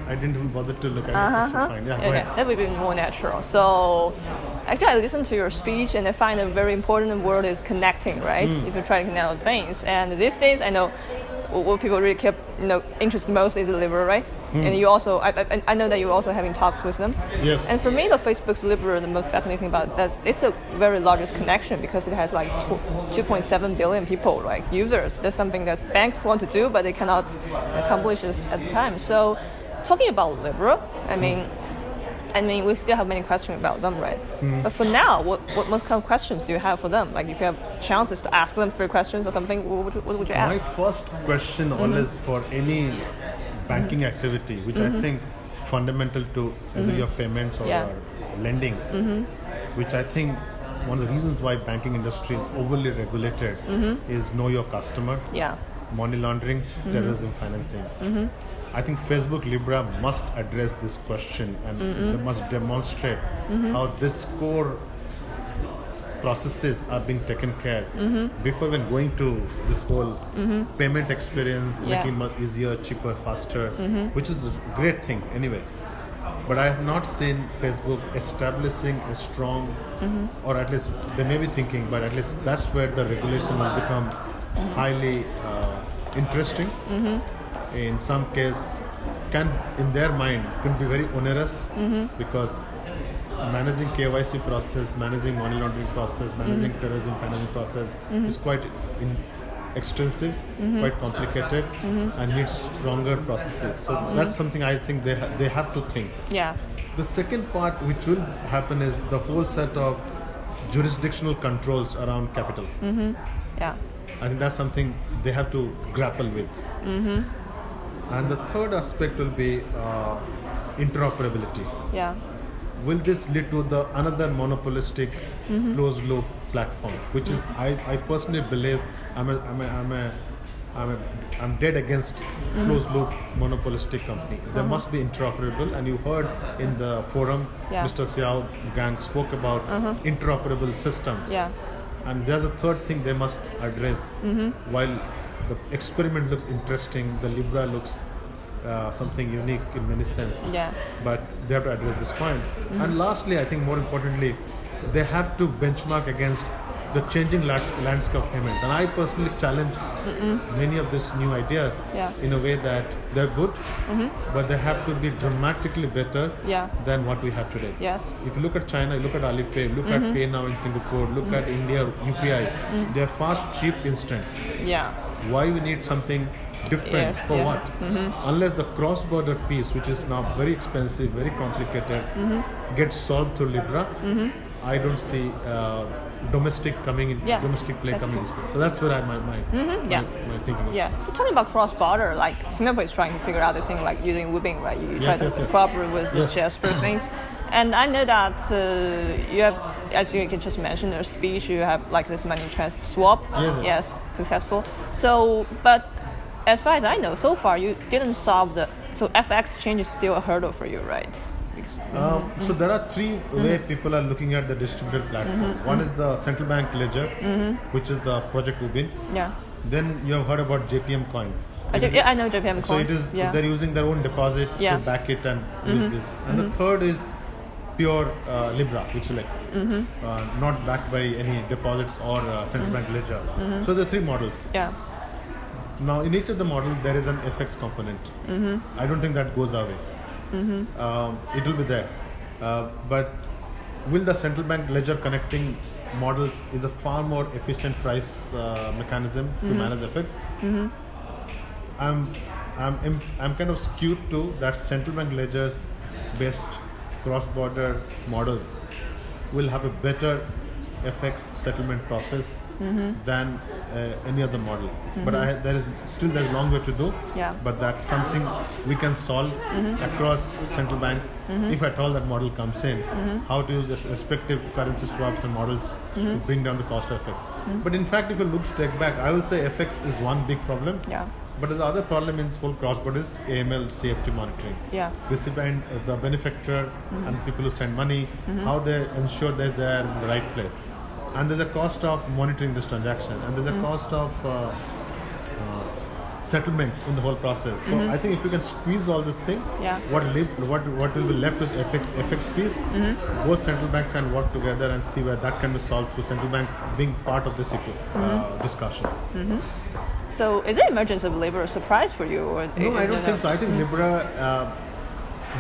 I didn't even bother to look at it. It's fine. Yeah, go Okay, ahead. that would be more natural. So, actually, I listened to your speech, and I find a very important word is connecting, right? If you try to connect with things, and these days, I know what people really keep interested most is Libra, right? And you also, I know that you're also having talks with them. Yes. And for me, the Facebook's Libra, the most fascinating thing about that, it's a very largest connection because it has like 2.7 billion people, like users. That's something that banks want to do, but they cannot accomplish this at the time. So, talking about Libra, I mean, we still have many questions about them, right? But for now, what kind of questions do you have for them? Like, if you have chances to ask them 3 questions or something, what would you ask? My first question always for any banking activity, which I think fundamental to either your payments or your lending, which I think one of the reasons why banking industry is overly regulated is know your customer, money laundering, terrorism financing. I think Facebook Libra must address this question and they must demonstrate how this core processes are being taken care before even going to this whole payment experience, making it much easier, cheaper, faster, which is a great thing anyway. But I have not seen Facebook establishing a strong, or at least they may be thinking, but at least that's where the regulation will become highly interesting. In some case, in their mind, can be very onerous because managing KYC process, managing money laundering process, managing terrorism financing process is quite extensive, quite complicated, and needs stronger processes. So that's something I think they have to think. Yeah. The second part which will happen is the whole set of jurisdictional controls around capital. Yeah. I think that's something they have to grapple with. And the third aspect will be interoperability. Yeah. Will this lead to another monopolistic closed loop platform, which is I personally believe I'm dead against closed loop monopolistic company. There must be interoperable, and you heard in the forum Mr. Xiao Gang spoke about interoperable systems. Yeah. And there's a third thing they must address. While the experiment looks interesting, the Libra looks something unique in many sense. Yeah. But they have to address this point. And lastly, I think more importantly, they have to benchmark against the changing landscape of payment. And I personally challenge many of these new ideas in a way that they're good, but they have to be dramatically better than what we have today. Yes. If you look at China, look at Alipay, look at Pay Now in Singapore, look at India, UPI, they're fast, cheap, instant. Yeah. Why we need something different for what? Unless the cross-border piece, which is now very expensive, very complicated, gets solved through Libra, I don't see domestic coming in, domestic play coming in. So that's where my thinking is. Yeah. So talking about cross-border, like Singapore is trying to figure out this thing like using Wubing, right? You try to cooperate with the Jasper things. And I know that you have, as you just mentioned in your speech, you have like this money transfer swap. Yes, successful. So, but as far as I know, so far you didn't solve so FX change is still a hurdle for you, right? So there are 3 ways people are looking at the distributed platform. One is the central bank ledger, which is the Project Ubin. Yeah. Then you have heard about JPM coin. I know JPM coin. So it is they're using their own deposit to back it and use this. And the third is pure Libra, which is like not backed by any deposits or central bank ledger. So there are 3 models. Yeah. Now in each of the models there is an FX component. I don't think that goes away. It will be there, but will the central bank ledger connecting models is a far more efficient price mechanism to manage FX. I'm kind of skewed to that central bank ledgers based cross-border models will have a better FX settlement process than any other model. But there's a long way to do. Yeah. But that's something we can solve across central banks if at all that model comes in. How to use this respective currency swaps and models to bring down the cost of FX. But in fact, if you look step back, I will say FX is one big problem. Yeah. But the other problem in this whole cross-border is AML safety monitoring. Yeah. Recipient, the benefactor, and the people who send money, how they ensure that they are in the right place. And there's a cost of monitoring this transaction, and there's a cost of settlement in the whole process. So I think if you can squeeze all this thing, what will be left with FX piece, both central banks can work together and see where that can be solved through central bank being part of this discussion. So is the emergence of Libra a surprise for you? Or no, I don't think so. I think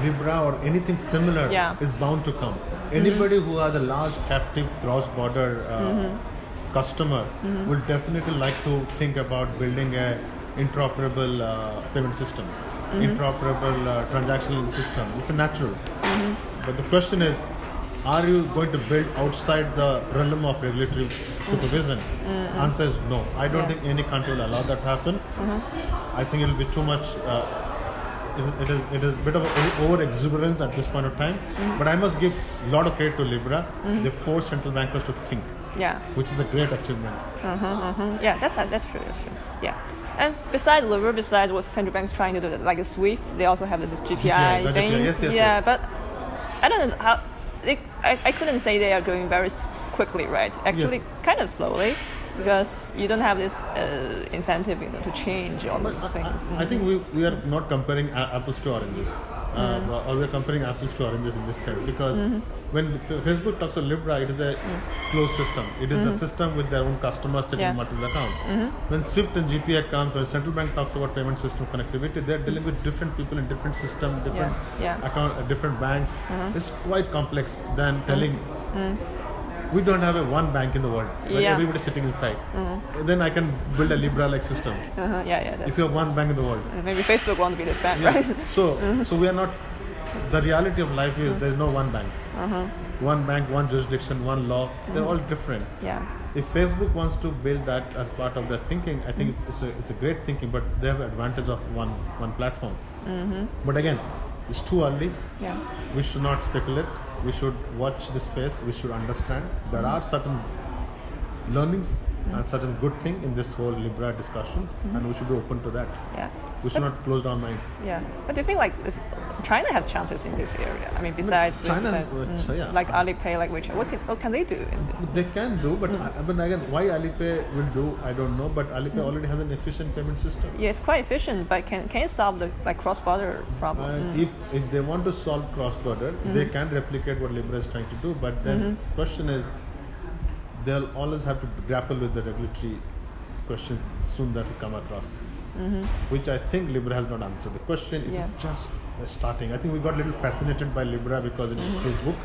Libra or anything similar is bound to come. Anybody who has a large captive cross-border customer will definitely like to think about building a interoperable payment system, interoperable transactional system. It's a natural. But the question is, are you going to build outside the realm of regulatory supervision? Answer is no. I don't think any country will allow that to happen. I think it will be too much. It is a bit of over exuberance at this point of time. But I must give a lot of credit to Libra. They force central bankers to think. Which is a great achievement. Yeah, that's true. Yeah. And besides Libra, besides what central banks trying to do, like a SWIFT, they also have this GPI things. Yes. But I don't know how. I couldn't say they are going very quickly, right? Actually, kind of slowly, because you don't have this incentive, to change all these things. I think we are not comparing apples to oranges, or we are comparing apples to oranges in this sense, because when Facebook talks of Libra, it is a closed system. It is a system with their own customers sitting in multiple accounts. When SWIFT and GPI comes, when central bank talks about payment system connectivity, they are dealing with different people in different systems, different account, different banks. It's quite complex than telling. We don't have one bank in the world, but everybody's sitting inside. Then I can build a Libra-like system. If you have one bank in the world, maybe Facebook won't be this bank, right? So we are not. The reality of life is there's no one bank. One bank, one jurisdiction, one law. They're all different. If Facebook wants to build that as part of their thinking, I think it's a great thinking, but they have advantage of one platform. But again, it's too early. We should not speculate. We should watch the space. We should understand there are certain learnings and certain good thing in this whole Libra discussion, and we should be open to that. We should not close down mind. But do you think China has chances in this area? I mean, besides China, like Alipay, like WeChat, what can they do in this? They can do, but again, why Alipay will do, I don't know. But Alipay already has an efficient payment system. Yeah, it's quite efficient, but can it solve the cross-border problem? If they want to solve cross-border, they can replicate what Libra is trying to do. But then question is, they'll always have to grapple with the regulatory questions soon that will come across, which I think Libra has not answered. The question is just starting. I think we got a little fascinated by Libra because it's Facebook.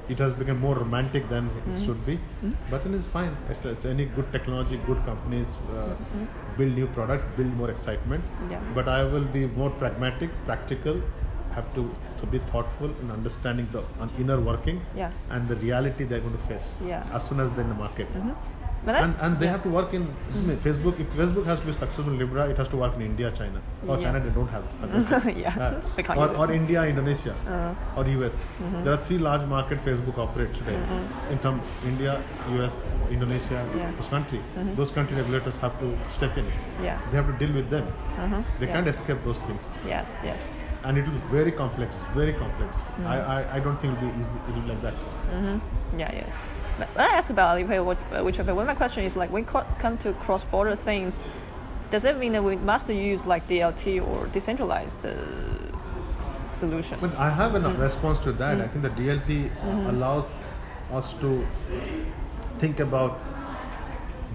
It has become more romantic than it should be, but it is fine. It's any good technology, good companies build new product, build more excitement. But I will be more pragmatic, practical, have to be thoughtful in understanding the inner working and the reality they're going to face as soon as they're in the market. And they have to work in Facebook. If Facebook has to be successful in Libra, it has to work in India, China. Or China, they don't have. Or India, Indonesia, or US. There are 3 large markets Facebook operates today. In terms India, US, Indonesia, those countries. Those country regulators have to step in. They have to deal with them. They can't escape those things. Yes. And it will be very complex, very complex. I don't think it will be easy. It will be like that. But when I ask about Alipay, my question is when come to cross-border things, does that mean that we must use DLT or decentralized solution? But I have a response to that. I think the DLT allows us to think about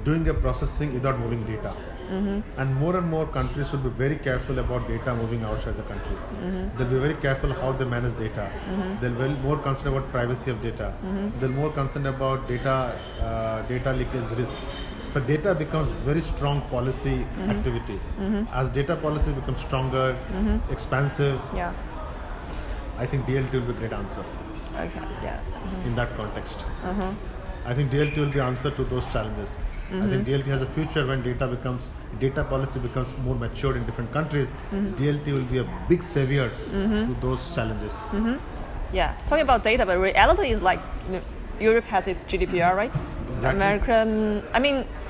doing a processing without moving data. And more countries should be very careful about data moving outside the countries. They'll be very careful how they manage data. They'll be more concerned about privacy of data. They're more concerned about data leakage risk. So data becomes very strong policy activity. As data policy becomes stronger, expansive, I think DLT will be a great answer. In that context. I think DLT will be answer to those challenges. I think DLT has a future when data policy becomes more matured in different countries. DLT will be a big savior to those challenges. Talking about data, but reality is Europe has its GDPR, right? Exactly. American,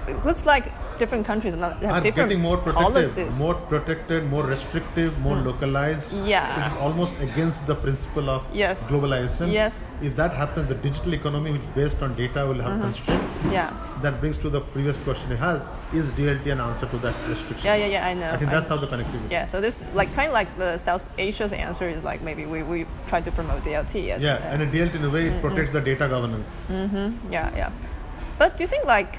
it looks like different countries have are different getting more policies. more protected, more restrictive, more localized. Yeah. Which is almost against the principle of Yes. globalization. Yes. If that happens, the digital economy, which is based on data, will have constraint. Yeah. That brings to the previous question it has: is DLT an answer to that restriction? Yeah. I know. I think that's how the connectivity. Yeah. So this kind of like the South Asia's answer is like maybe we try to promote DLT. Yes. Yeah, and a DLT in a way it protects the data governance. Yeah. But do you think like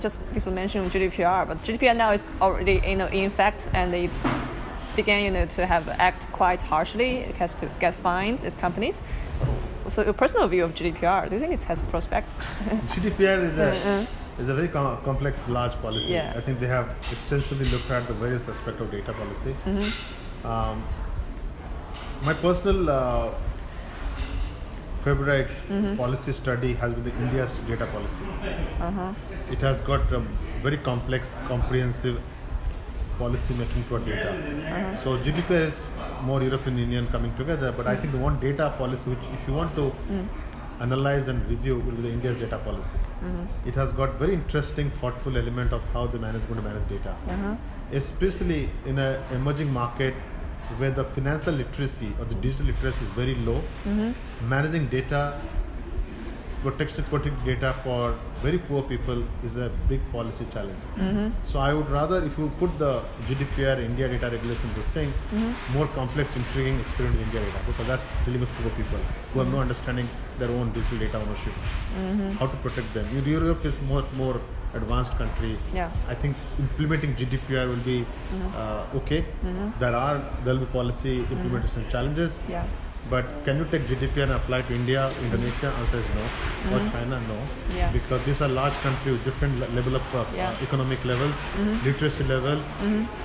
just because you mentioned GDPR, but GDPR now is already in effect and it's began to have act quite harshly. It has to get fined its companies. So your personal view of GDPR, do you think it has prospects? GDPR is a very complex, large policy. Yeah. I think they have extensively looked at the various aspects of data policy. My personal favorite policy study has been the India's data policy. It has got a very complex, comprehensive policy making for data. So GDPR is more European Union coming together, but I think the one data policy which if you want to analyze and review will be the India's data policy. It has got very interesting, thoughtful element of how the going to manage data, especially in an emerging market where the financial literacy or the digital literacy is very low. Managing data, protecting data for very poor people is a big policy challenge. So I would rather, if you put the GDPR, India data regulation, this thing, more complex, intriguing experience in India data, because that's dealing with poor people who have no understanding their own digital data ownership, how to protect them. Europe is more advanced country. I think implementing GDPR will be okay. There will be policy implementation challenges. But can you take GDPR and apply to India, Indonesia? Answer is no. Or China, no. Because these are large countries with different level of economic levels, literacy level,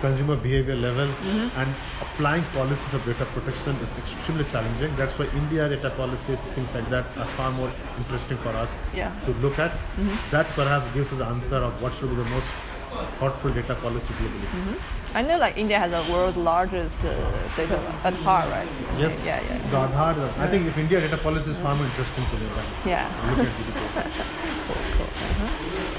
consumer behavior level, and applying policies of data protection is extremely challenging. That's why India data policies, things like that, are far more interesting for us to look at. That perhaps gives us the answer of what should be the most thoughtful data policy globally. I know like India has the world's largest data Aadhaar, right? Yes. Yeah. The Aadhaar, I think if India data policy is far more interesting to me than look at GDPR. Cool.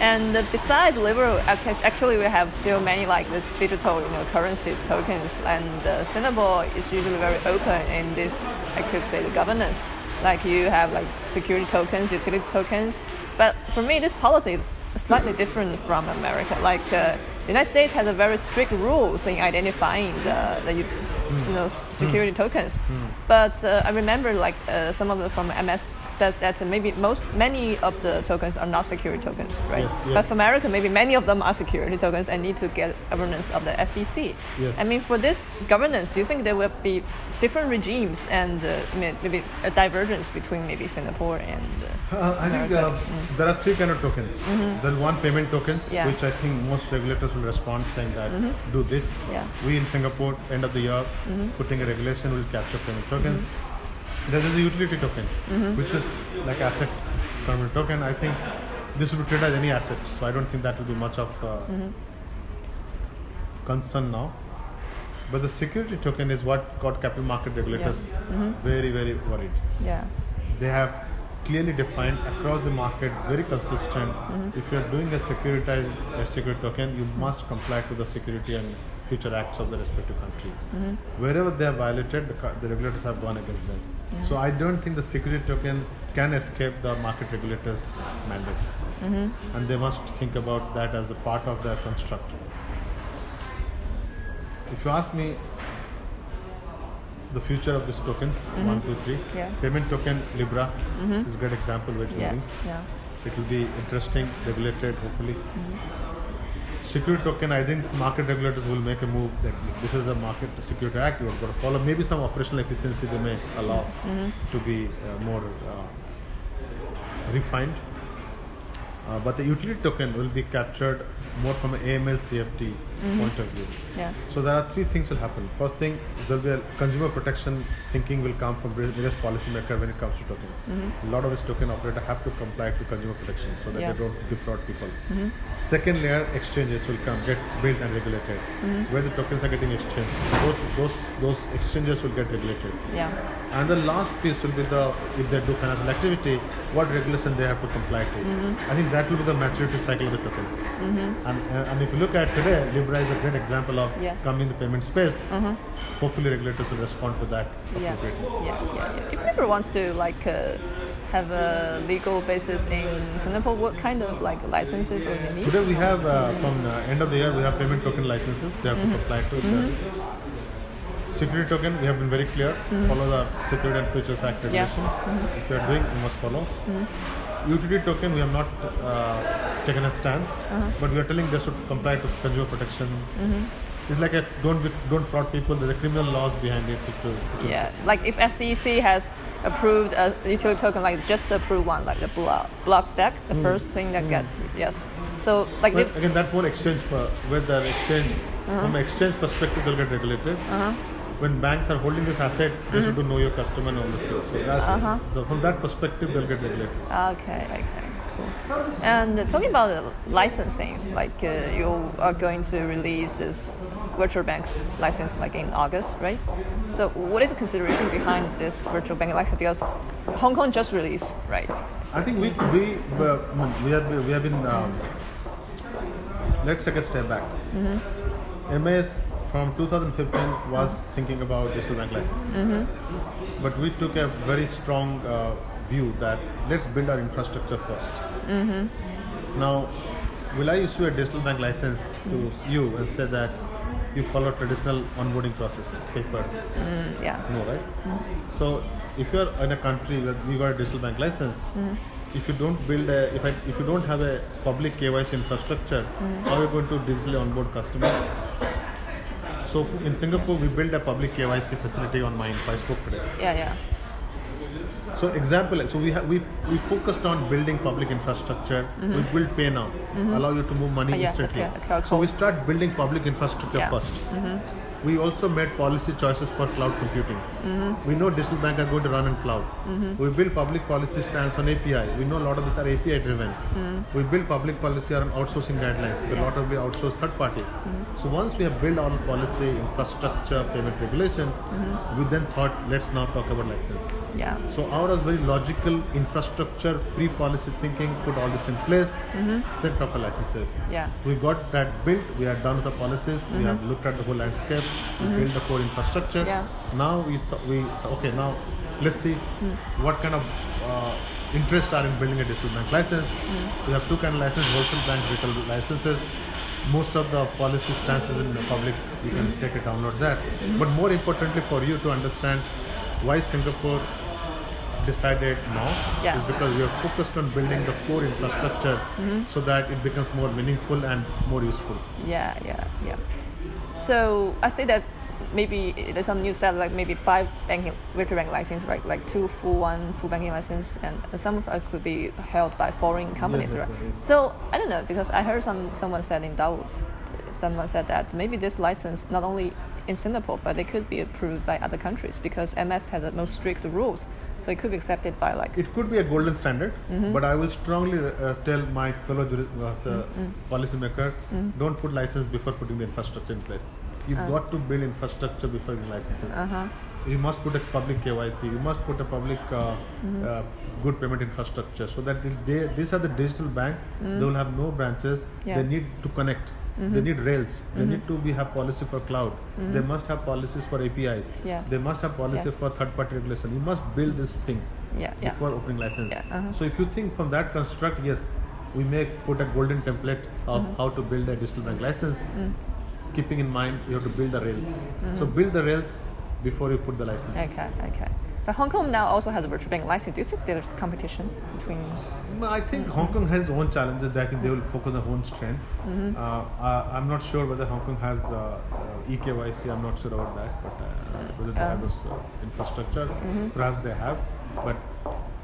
And besides liberal, actually we have still many like this digital currencies, tokens, and Singapore is usually very open in this, I could say, the governance. Like you have like security tokens, utility tokens. But for me, this policy is slightly different from America. Like the United States has a very strict rules in identifying the security tokens. But I remember like some of them from MS says that many of the tokens are not security tokens, right? Yes. But for America, maybe many of them are security tokens and need to get governance of the SEC. I mean, for this governance, do you think there will be different regimes and maybe a divergence between maybe Singapore and I think there are three kind of tokens. There's one payment tokens, which I think most regulators will respond saying that do this. We in Singapore, end of the year, putting a regulation will capture payment tokens. There is a utility token, which is like asset permanent token. I think this will be treated as any asset, so I don't think that will be much of concern now. But the security token is what got capital market regulators very, very worried. They have clearly defined across the market, very consistent. If you are doing a security token, you must comply to the security and future acts of the respective country. Wherever they have violated, the regulators have gone against them. So I don't think the security token can escape the market regulators' mandate. And they must think about that as a part of their construct. If you ask me, the future of these tokens, 1, 2, 3. Payment token, Libra, is a great example where it's moving. It will be interesting, regulated, hopefully. Security token, I think market regulators will make a move. Like this is a market security act, you have got to follow. Maybe some operational efficiency they may allow to be more refined. But the utility token will be captured more from an AML CFT point of view. Yeah. So there are three things will happen. First thing, there will be a consumer protection thinking will come from various policymaker when it comes to token. A lot of this token operator have to comply to consumer protection so that they don't defraud people. Second layer, exchanges will get built and regulated. Where the tokens are getting exchanged, those exchanges will get regulated. Yeah. And the last piece will be if they do financial activity, what regulation they have to comply to. I think that will be the maturity cycle of the tokens. And if you look at today, Libra is a great example of coming in the payment space. Hopefully regulators will respond to that appropriately. If Libra wants to have a legal basis in Singapore, what kind of licenses will you need? Today we have, from the end of the year, we have payment token licenses. They have to comply to. Security token, we have been very clear. Follow the Security and Futures Act regulation. If you are doing, you must follow. Utility token, we have not taken a stance, but we are telling they should comply to consumer protection. It's like don't fraud people. There's a criminal laws behind it. Like if SEC has approved a utility token, like just approved one, like the block stack, the first thing that So again, that's more exchange with the exchange. From an exchange perspective, they'll get regulated. When banks are holding this asset, they should know your customer and all this stuff. So that's from that perspective, they'll get regulated. Okay, cool. And talking about the licensings, you are going to release this virtual bank license in August, right? So what is the consideration behind this virtual bank license? Because Hong Kong just released, right? I think we have been. Let's take a step back. MAS from 2015 was thinking about digital bank license, but we took a very strong view that let's build our infrastructure first. Now, will I issue a digital bank license to you and say that you follow traditional onboarding process, paper? No, right? So if you are in a country where we got a digital bank license, if you don't build if you don't have a public KYC infrastructure, how are you going to digitally onboard customers? So in Singapore, we built a public KYC facility on my info. I spoke today. So we focused on building public infrastructure. We build Pay Now, allow you to move money instantly. So we start building public infrastructure first. We also made policy choices for cloud computing. We know digital banks are going to run in cloud. We build public policy stance on API. We know a lot of these are API driven. We build public policy on outsourcing guidelines. A lot of we outsource third party. So once we have built all policy, infrastructure, payment regulation, we then thought, let's now talk about license. So ours was very logical infrastructure, pre-policy thinking, put all this in place, then talk about licenses. We got that built. We are done with the policies. We have looked at the whole landscape. We build the core infrastructure. Now now let's see what kind of interest are in building a digital bank license. We have two kind of licenses: wholesale bank, retail licenses. Most of the policy stances in the public, you can take a download that. But more importantly for you to understand why Singapore decided now is because we are focused on building the core infrastructure so that it becomes more meaningful and more useful. So I say that maybe there's some news that maybe 5 virtual bank license, right? 2 full banking license, and some of it could be held by foreign companies, right? So I don't know, because I heard someone said in Davos, someone said that maybe this license not only in Singapore, but it could be approved by other countries because MS has the most strict rules, so it could be accepted by It could be a golden standard, but I will strongly tell my fellow policymaker, don't put license before putting the infrastructure in place. You've got to build infrastructure before giving licenses. You must put a public KYC. You must put a public good payment infrastructure so that these are the digital bank. They will have no branches. They need to connect. They need rails. They need to have policy for cloud. They must have policies for APIs. They must have policy for third-party regulation. You must build this thing before opening license. So if you think from that construct, yes, we may put a golden template of how to build a digital bank license. Keeping in mind, you have to build the rails. So build the rails before you put the license. Okay. But Hong Kong now also has a virtual bank license. Do you think there's competition between? No, I think Hong Kong has its own challenges. I think they will focus on their own strength. I'm not sure whether Hong Kong has eKYC. I'm not sure about that, but whether they have this infrastructure, perhaps they have. But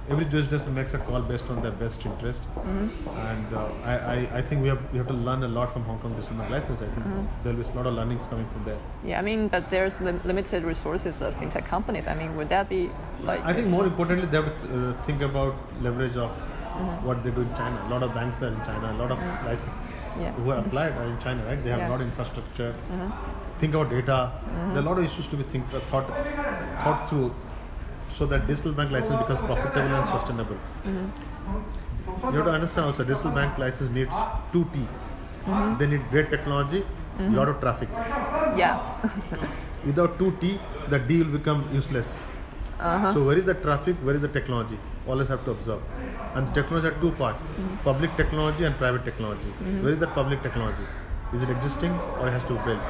every jurisdiction makes a call based on their best interest, and I think we have to learn a lot from Hong Kong digital bank license. I think there will be a lot of learnings coming from there. Yeah, I mean, but there's limited resources of fintech companies. I mean, would that be like? I think more importantly, they have to think about leverage of what they do in China. A lot of banks are in China. A lot of licenses who are applied are in China, right? They have a lot of infrastructure. Think about data. There are a lot of issues to be thought through, so that digital bank license becomes profitable and sustainable. You have to understand also, digital bank license needs 2 T. They need great technology, lot of traffic. Yeah. Without 2 T, the D will become useless. So where is the traffic, where is the technology? Always have to observe. And the technology are 2 parts, public technology and private technology. Where is the public technology? Is it existing or it has to be built?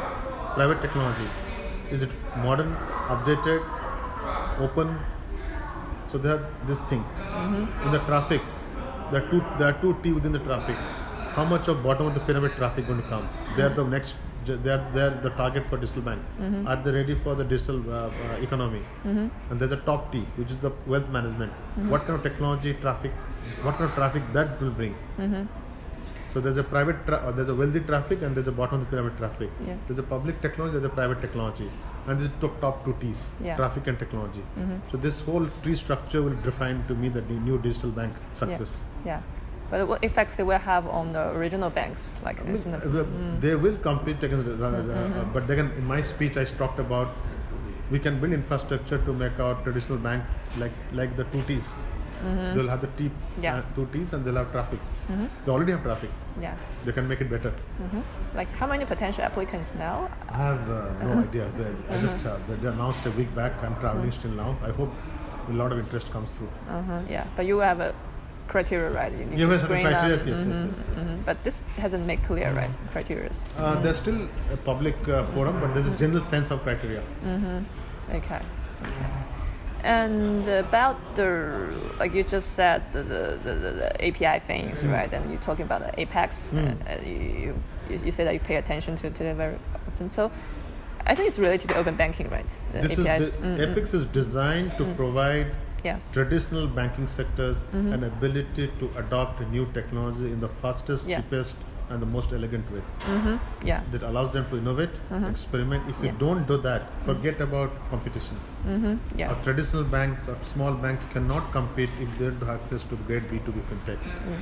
Private technology, is it modern, updated, open? So there are this thing. In the traffic, there are two T within the traffic. How much of bottom of the pyramid traffic going to come? They are the next. They are the target for digital bank. Are they ready for the digital economy? And there's a top T, which is the wealth management. What kind of technology, traffic? What kind of traffic that will bring? So there's a there's a wealthy traffic, and there's a bottom of the pyramid traffic. Yeah. There's a public technology, there's a private technology, and there's top 2 T's, traffic and technology. So this whole tree structure will define to me the new digital bank success. Yeah. But what effects they will have on the original banks? Like they will compete against, but they can. In my speech, I talked about we can build infrastructure to make our traditional bank like the 2 T's. They'll have the 2 T's and they'll have traffic. They already have traffic. Yeah. They can make it better. Like how many potential applicants now? I have no idea. They announced a week back. I'm traveling still now. I hope a lot of interest comes through. Yeah, but you have a criteria, right? You need to screen them. Yes. But this hasn't made clear, right? Criteria. There's still a public forum, but there's a general sense of criteria. Okay. And about the, like you just said, the API things, right? And you're talking about the Apex, and you say that you pay attention to it very often. So I think it's related to open banking, right? Apex is designed to provide traditional banking sectors an ability to adopt a new technology in the fastest, cheapest, and the most elegant way. That allows them to innovate, experiment. If you don't do that, forget about competition. Our traditional banks or small banks cannot compete if they don't have access to great B2B fintech.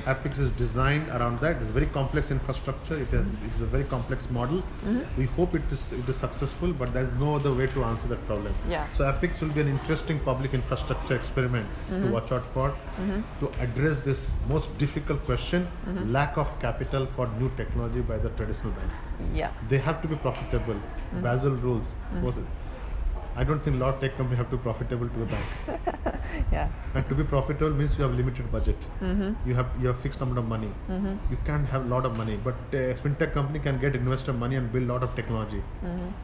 Apex is designed around that. It's very complex infrastructure. It's a very complex model. We hope it is successful, but there's no other way to answer that problem. So Apex will be an interesting public infrastructure experiment to watch out for, to address this most difficult question, lack of capital for new technology by the traditional bank. They have to be profitable. Basel rules force it. I don't think a lot of tech companies have to be profitable to a bank. And to be profitable means you have limited budget. You have fixed amount of money. You can't have a lot of money, but a fintech company can get investor money and build a lot of technology.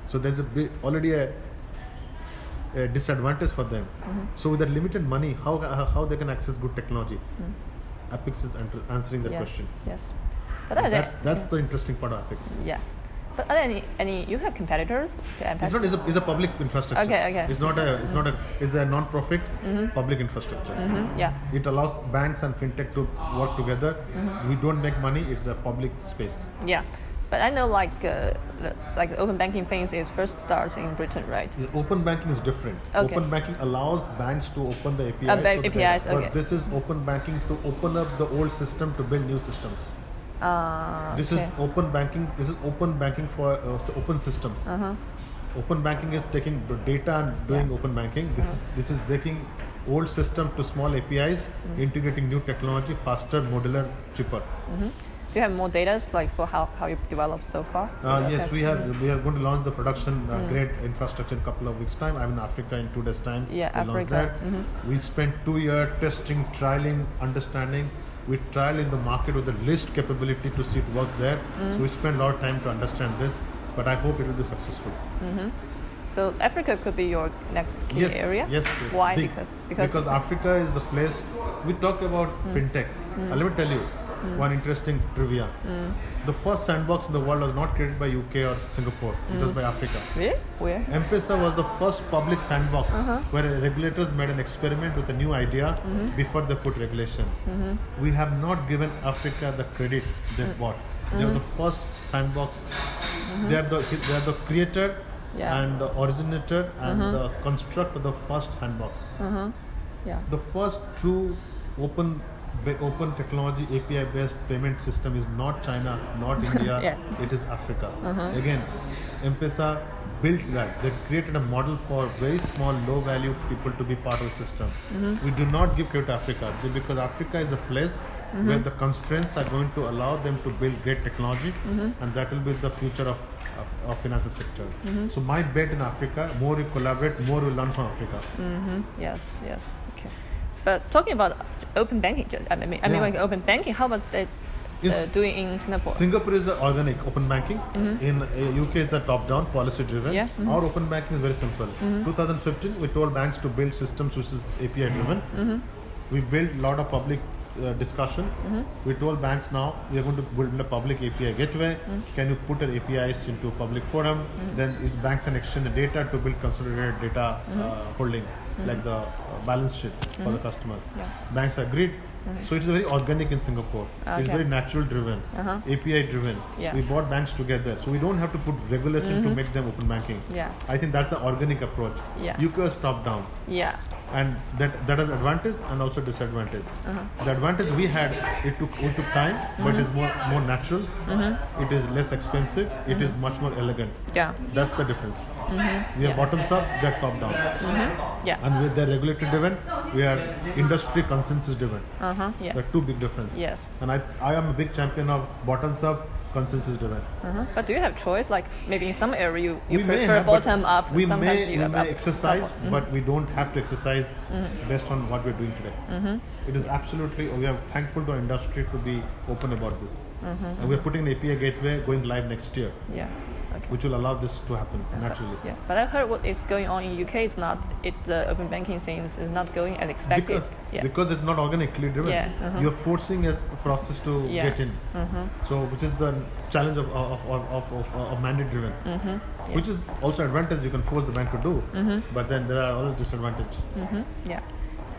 So there's already a disadvantage for them. So with that limited money, how they can access good technology? Apex is answering that question. But that's the interesting part of Apex. But are there any you have competitors to Apex? It's a public infrastructure. Okay. It's a non-profit public infrastructure. It allows banks and fintech to work together. We don't make money. It's a public space. But I know like the open banking things is first starts in Britain, right? The open banking is different. Open banking allows banks to open the APIs. But this is open banking to open up the old system to build new systems. This is open banking. This is open banking for open systems. Open banking is taking the data and doing open banking. This is breaking old system to small APIs, integrating new technology, faster, modular, cheaper. Do you have more data like for how you developed so far? Yes, we are going to launch the production grade infrastructure in a couple of weeks' time. I'm in Africa in 2 days' time. Africa. We spent 2 years testing, trialing, understanding. We trial in the market with the least capability to see it works there. So we spend a lot of time to understand this, but I hope it will be successful. So Africa could be your next key area? Yes. Why? Because Africa is the place. We talk about fintech. Let me tell you, one interesting trivia. The first sandbox in the world was not created by UK or Singapore. It was by Africa. Really? Where? M-Pesa was the first public sandbox where regulators made an experiment with a new idea before they put regulation. We have not given Africa the credit they bought. They are the first sandbox. They are the creator and the originator and the construct of the first sandbox. Yeah. The first true open technology API based payment system is not China, not India, it is Africa. Again, M-Pesa built that. They created a model for very small, low value people to be part of the system. We do not give credit to Africa because Africa is a place where the constraints are going to allow them to build great technology, and that will be the future of financial sector. So my bet in Africa, more we collaborate, more we learn from Africa. Yes. Okay. But talking about open banking, like open banking, how was that doing in Singapore? Singapore is organic open banking. In UK is a top-down, policy-driven. Our open banking is very simple. 2015, we told banks to build systems which is API-driven. We built a lot of public discussion. We told banks now we are going to build a public API gateway. Can you put an APIs into public forum? Then banks can exchange the data to build consolidated data holding, like the balance sheet for the customers. Banks agreed. So it's very organic in Singapore. It's very natural driven, API driven. We brought banks together, so we don't have to put regulation to make them open banking. I think that's the organic approach. UK is top down. And that has advantage and also disadvantage. The advantage we had, it took time, but it is more natural. It is less expensive. It is much more elegant. That's the difference. We are bottoms up, they are top down. And with the regulatory driven, we are industry consensus driven. There are two big differences. And I am a big champion of bottoms up, consensus driven. But do you have choice? Like maybe in some area you prefer bottom up. We may exercise, but we don't have to exercise based on what we're doing today. It is absolutely, we are thankful to our industry to be open about this. And we're putting an API gateway going live next year. Which will allow this to happen naturally. But I heard what is going on in UK is not the open banking thing is not going as expected. Because it's not organically driven. You're forcing a process to get in. So which is the challenge of mandate driven. Which is also advantage you can force the bank to do. But then there are other disadvantages.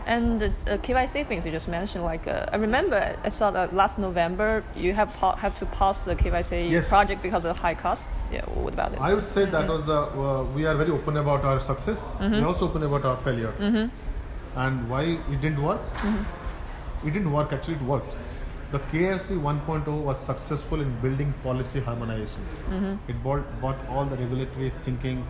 And the KYC things you just mentioned, like I remember I saw that last November you have to pause the KYC project because of high cost. What about this? I would say that was we are very open about our success. We're also open about our failure. And why it didn't work? It didn't work. Actually, it worked. The KYC 1.0 was successful in building policy harmonization. It brought all the regulatory thinking,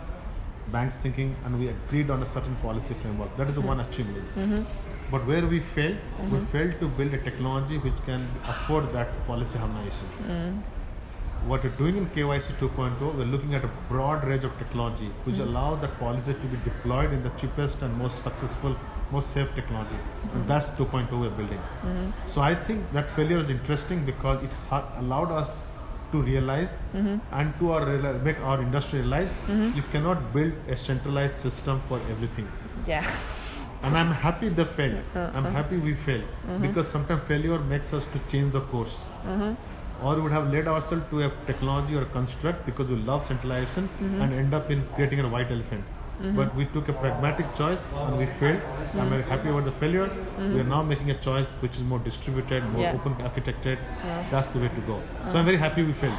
banks thinking, and we agreed on a certain policy framework. That is the one achievement. But where we failed, we failed to build a technology which can afford that policy harmonization. What we're doing in KYC 2.0, we're looking at a broad range of technology which allow that policy to be deployed in the cheapest and most successful, most safe technology. And that's 2.0 we're building. So I think that failure is interesting because it allowed us to realize and to make our industry realize you cannot build a centralized system for everything. And I'm happy they failed. I'm happy we failed because sometimes failure makes us to change the course. Or we would have led ourselves to a technology or a construct because we love centralization and end up in creating a white elephant. But we took a pragmatic choice and we failed. I'm very happy about the failure. We are now making a choice which is more distributed, more open architected. That's the way to go. So I'm very happy we failed.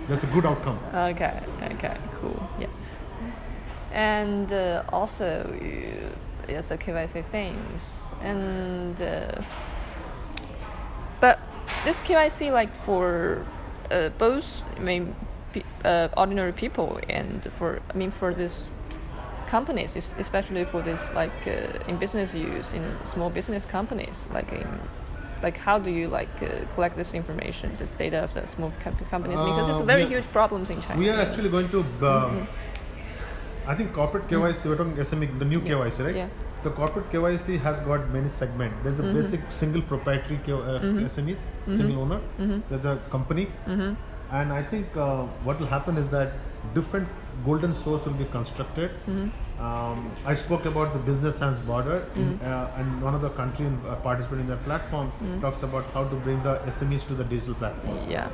That's a good outcome. Okay, cool. Yes. And also, so KYC things. And but this KYC, like for both, ordinary people and for this companies, especially for this in business use in small business companies, like how do you collect this information, this data of the small companies, because it's a very huge problems in China. We are actually going to I think corporate KYC, we're talking SME, the new KYC, right? The corporate KYC has got many segments. There's a basic single proprietary SMEs, single owner. There's a company. And I think what will happen is that different golden source will be constructed I spoke about the business sans border, and one of the country participating in that platform talks about how to bring the SMEs to the digital platform. Yeah.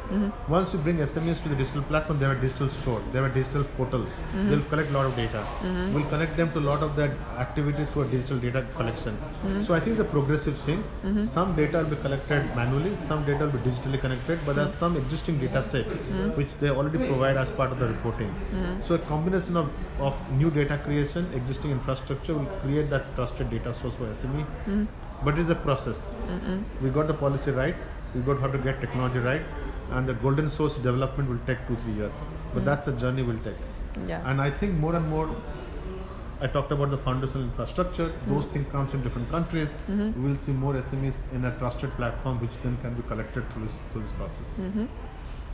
Once you bring SMEs to the digital platform, they have a digital store, they have a digital portal. They'll collect a lot of data. We'll connect them to a lot of that activity through a digital data collection. So I think it's a progressive thing. Some data will be collected manually, some data will be digitally connected, but there's some existing data set which they already provide as part of the reporting. So a combination of new data creation, existing infrastructure will create that trusted data source for SME. But it's a process. We got the policy right, we got how to get technology right, and the golden source development will take 2-3 years. But that's the journey we'll take. Yeah. And I think more and more, I talked about the foundational infrastructure, those things comes in different countries. We will see more SMEs in a trusted platform which then can be collected through this process.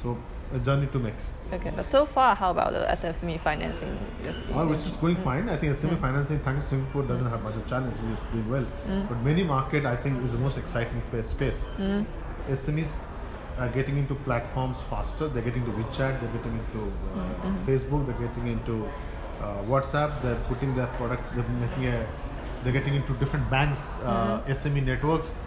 So a journey to make. Okay, but so far, how about the SME financing? Which is going fine. I think SME financing, thanks to Singapore, doesn't have much of challenge. We're doing well. But many market, I think, is the most exciting space. SMEs are getting into platforms faster. They're getting into WeChat. They're getting into Facebook. They're getting into WhatsApp. They're putting their product. They're getting into different banks, SME networks.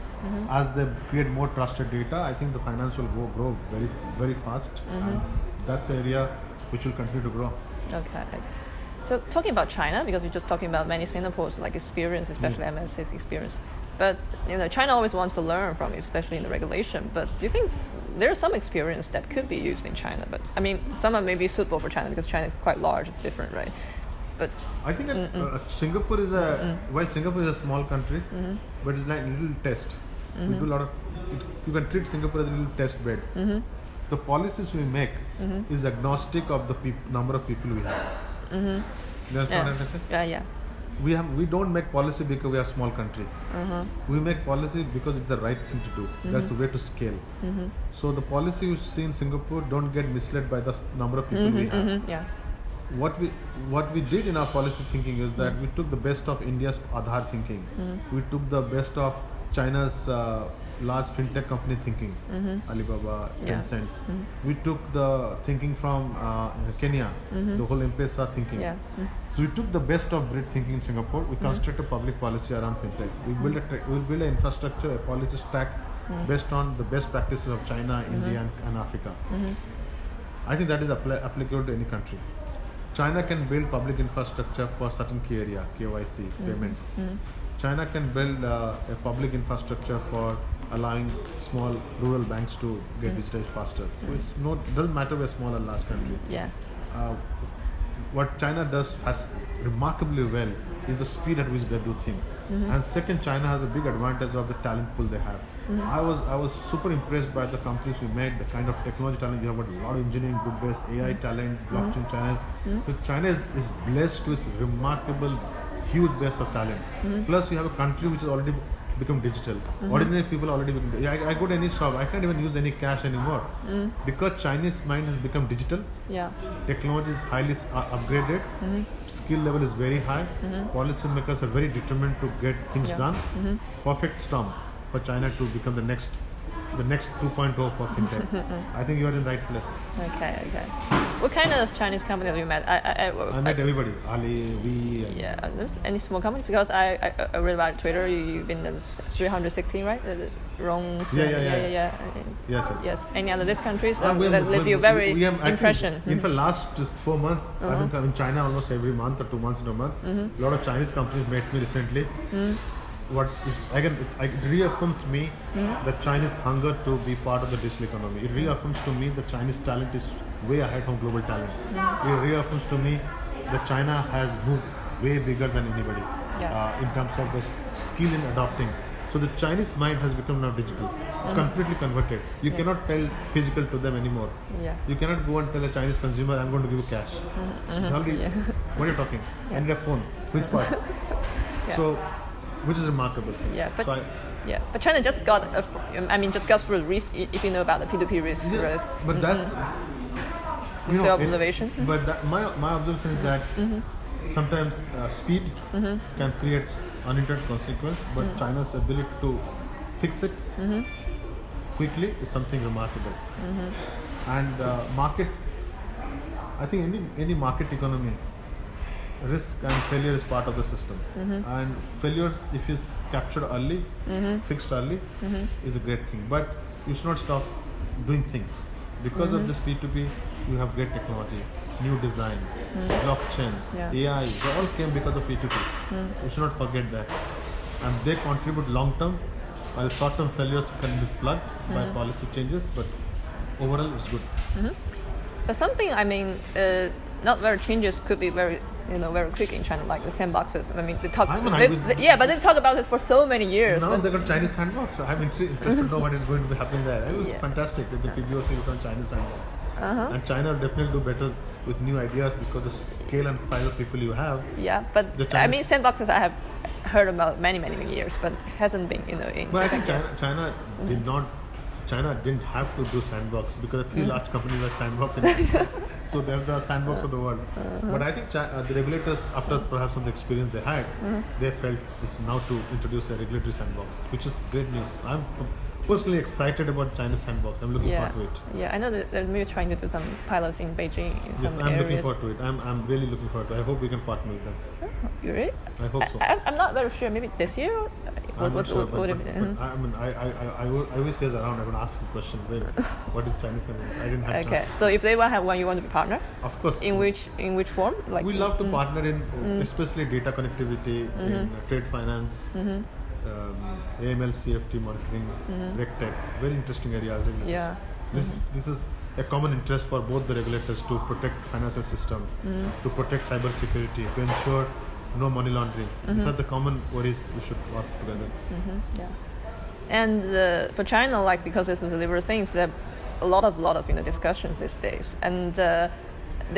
As they create more trusted data, I think the finance will grow very, very fast, and that's the area which will continue to grow. Okay. So talking about China, because we're just talking about many Singapore's like experience, especially MNC's experience. But China always wants to learn from it, especially in the regulation. But do you think there's some experience that could be used in China? But I mean, some are maybe suitable for China because China is quite large. It's different, right? But I think Singapore is Singapore is a small country, but it's like a little test. We do a lot of. You can treat Singapore as a little test bed. The policies we make is agnostic of the number of people we have. You understand what I'm saying? Yeah. We don't make policy because we are a small country. We make policy because it's the right thing to do. That's the way to scale. So the policy you see in Singapore don't get misled by the number of people we have. Yeah. What we did in our policy thinking is that we took the best of India's Aadhaar thinking. We took the best of China's large fintech company thinking, Alibaba, Tencent. We took the thinking from Kenya, the whole M-Pesa thinking. So we took the best of breed thinking in Singapore. We constructed a public policy around fintech. We build an infrastructure, a policy stack based on the best practices of China, India, and Africa. I think that is applicable to any country. China can build public infrastructure for certain key area, KYC, payments. China can build a public infrastructure for allowing small rural banks to get digitized faster. So it doesn't matter we're small or large country. What China does remarkably well is the speed at which they do things. And second, China has a big advantage of the talent pool they have. I was super impressed by the companies we made, the kind of technology talent. You have got a lot of engineering, good base, AI talent, blockchain talent. So China is blessed with remarkable, huge base of talent. Plus, you have a country which has already become digital. Ordinary people already become. I go to any shop, I can't even use any cash anymore because Chinese mind has become digital. Technology is highly upgraded. Skill level is very high. Policymakers are very determined to get things done. Perfect storm for China to become the next 2.0 for fintech. I think you are in the right place. Okay. What kind of Chinese companies have you met? I met everybody. Ali, we. There's any small companies? Because I read about Twitter. You've been in 316, right? Wrong. Yeah. Yes. Any other these countries that leave you very impression? In fact, last 4 months, I've been in China almost every month or 2 months in a month. A lot of Chinese companies met me recently. It reaffirms me the Chinese hunger to be part of the digital economy. It reaffirms to me the Chinese talent is way ahead from global talent. It reaffirms to me that China has moved way bigger than anybody in terms of the skill in adopting. So the Chinese mind has become now digital. It's completely converted. You cannot tell physical to them anymore. You cannot go and tell a Chinese consumer, I'm going to give you cash. What are you talking? I need a phone. Which part? So, which is remarkable. But China just got through the risk, if you know about the P2P risk. But that's observation. But my observation is that sometimes speed can create unintended consequence, but China's ability to fix it quickly is something remarkable. And market, I think any market economy risk and failure is part of the system. And failures, if is captured early, fixed early, is a great thing. But you should not stop doing things. Because of this P2P, you have great technology, new design, blockchain, AI, they all came because of P2P. You should not forget that. And they contribute long term, while short term failures can be plugged by policy changes, but overall it's good. But something, I mean, not very changes could be very quick in China, like the sandboxes. I mean, they talk. But they've talked about it for so many years. Now they got Chinese sandbox. I'm interested to know what is going to be happening there. It was fantastic with the PBOC become Chinese sandbox. And China will definitely do better with new ideas because the scale and size of people you have. Yeah, but I mean, sandboxes I have heard about many years, but hasn't been But I think China did not. China didn't have to do sandbox because the three large companies are sandbox in so they're the sandbox of the world. But I think the regulators, after perhaps some of the experience they had, they felt it's now to introduce a regulatory sandbox, which is great news. I'm personally excited about China's sandbox. I'm looking forward to it. Yeah, I know that they're maybe trying to do some pilots in Beijing. Yes, I'm looking forward to it. I'm really looking forward to it. I hope we can partner with them. You really? I hope so. I'm not very sure. Maybe this year? I'm not sure, but I wish he was around. I'm going to ask him a question. What is Chinese sandbox? I didn't have Okay, so if they have one, you want to be partner? Of course. In which form? Like we love to partner in, especially data connectivity, in trade finance, AML, CFT monitoring, RegTech, very interesting areas. Yeah. This is a common interest for both the regulators to protect financial system, to protect cyber security, to ensure no money laundering. These are the common worries we should work together. Yeah. And for China, like because it's the liberal things, there are a lot of discussions these days. And there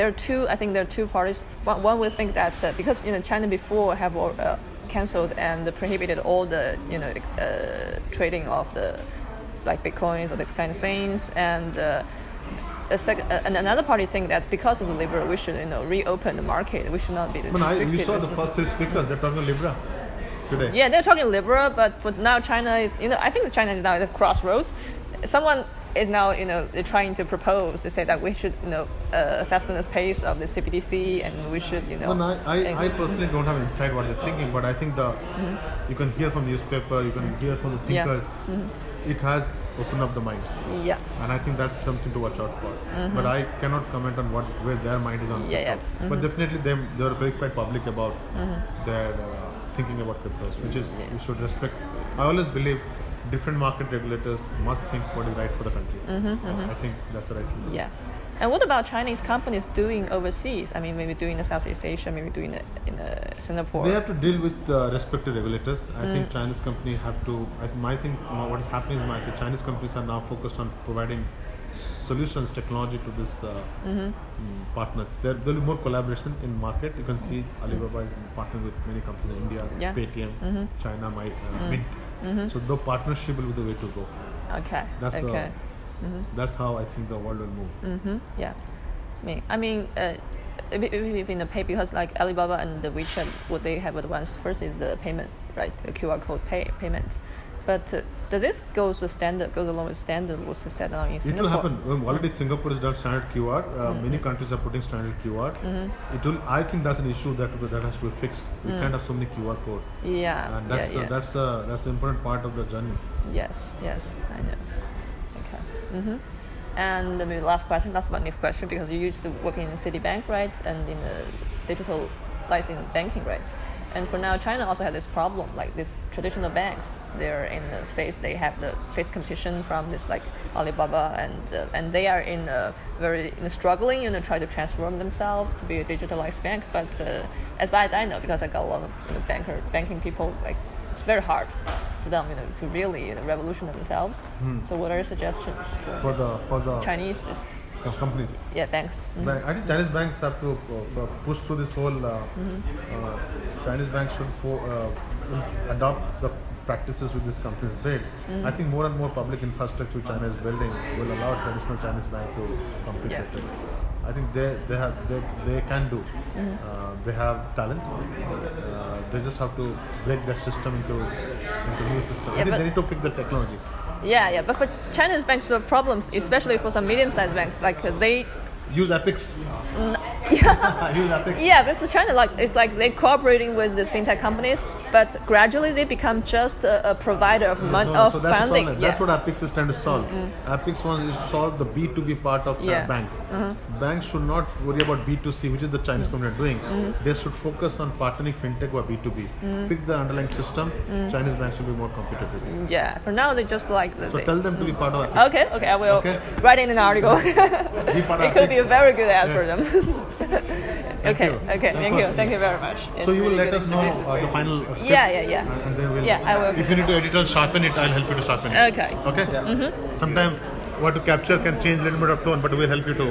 are two parties. One will think that because China before have cancelled and prohibited all the trading of the like bitcoins or these kind of things, and another party saying that because of the Libra we should reopen the market. We should not be restricted. You saw the first three speakers. They're talking Libra today. Yeah, they're talking Libra, but for now China is I think China is now at a crossroads. Someone is now they're trying to propose to say that we should fasten the pace of the CBDC and we should I personally don't have insight what they're thinking, but I think you can hear from newspaper, you can hear from the thinkers. It has opened up the mind. Yeah. And I think that's something to watch out for. But I cannot comment on where their mind is on crypto. But definitely they are very quite public about their thinking about cryptos, which is we should respect. I always believe different market regulators must think what is right for the country. I think that's the right thing. Yeah. And what about Chinese companies doing overseas? I mean, maybe doing in Southeast Asia, maybe doing it in Singapore. They have to deal with respective regulators. I think Chinese companies have to. I think what is happening is the Chinese companies are now focused on providing solutions, technology to this partners. There will be more collaboration in market. You can see Alibaba is partnering with many companies in India, Paytm, China, Mint. So the partnership will be the way to go. Okay. That's how I think the world will move. Yeah, I mean, if in the pay, because like Alibaba and the WeChat, what they have advanced first is the payment, right? The QR code payment. But does this goes along with standard what's set now in Singapore? It will happen. Already Singapore has done standard QR. Many countries are putting standard QR. It will. I think that's an issue that has to be fixed. We can't have so many QR codes. Yeah. And that's the important part of the journey. Yes, I know. Okay. And maybe last question, because you used to work in Citibank, right? And in the digital licensing banking, right? And for now, China also has this problem, like these traditional banks. They're they have the face competition from this like Alibaba, and they are in a very struggling, try to transform themselves to be a digitalized bank. But as far as I know, because I got a lot of banking people, like it's very hard for them, to really revolutionize themselves. So, what are your suggestions for the Chinese companies? Yeah, banks. I think Chinese banks have to push through this whole. Chinese banks should adopt the practices with these companies build. I think more and more public infrastructure China is building will allow traditional Chinese bank to compete with it. I think they can do. They have talent. They just have to break that system into new system. I think they need to fix the technology. Yeah. But for Chinese banks, the problems, especially for some medium-sized banks, like they use Epics. Use Apix. Yeah, but for China, like it's like they're cooperating with the fintech companies, but gradually they become just a provider of money So that's funding. the problem. That's what Apix is trying to solve. Apix wants to solve the B2B part of banks. Banks should not worry about B2C, which is the Chinese company are doing. They should focus on partnering fintech or B2B. Fix the underlying system. Chinese banks should be more competitive. Yeah, for now they just like the. So tell them to be part of Apix. Okay, I will write in an article. Be part of It could be a very good ad Yeah. for them. Thank you very much. So It's you will really let good us know the final script. Yeah. And then we'll, I will. If you need to edit or sharpen it, I'll help you to sharpen it. Okay. Okay? Sometimes what to capture can change a little bit of tone, but we'll help you to